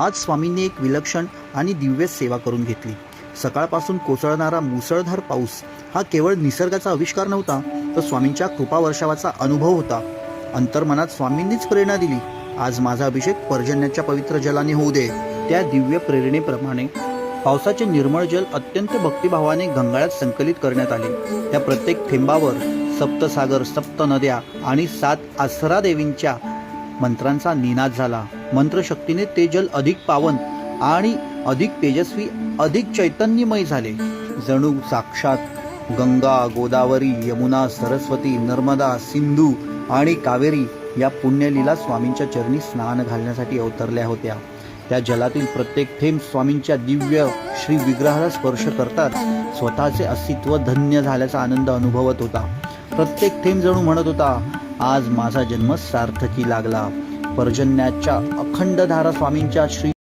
आज स्वामींनी एक विलक्षण आणि दिव्य सेवा करून घेतली। सकाळपासून कोसळणारा मुसळधार पाऊस हा केवळ निसर्गाचा आविष्कार नव्हता, तर स्वामींच्या कृपा वर्षावाचा अनुभव होता। अंतर्मनात स्वामींनीच प्रेरणा दिली, आज माझा अभिषेक पर्जन्याच्या पवित्र जलाने होऊ दे। त्या दिव्य प्रेरणेप्रमाणे पावसाचे निर्मळ जल अत्यंत भक्तिभावाने गंगाळात संकलित करण्यात आले। त्या प्रत्येक थेंबावर सप्तसागर, सप्त नद्या आणि 7 आसरा देवींच्या मंत्रांचा निनाद झाला। मंत्रशक्तीने ते जल अधिक पावन आणि अधिक तेजस्वी, अधिक चैतन्यमय झाले। जणू साक्षात गंगा, गोदावरी, यमुना, सरस्वती, नर्मदा, सिंधू आणि कावेरी या पुण्यलीला स्वामींच्या चरणी स्नान घालण्यासाठी अवतरल्या होत्या। त्या जलातील प्रत्येक थेंब स्वामींच्या दिव्य श्री विग्रहाला स्पर्श करतात स्वतःचे अस्तित्व धन्य झाल्याचा आनंद अनुभवत होता। प्रत्येक थेंब जणू म्हणत होता, आज माझा जन्म सार्थकी लागला। पर्जन्याच्या अखंड धारा स्वामींच्या श्री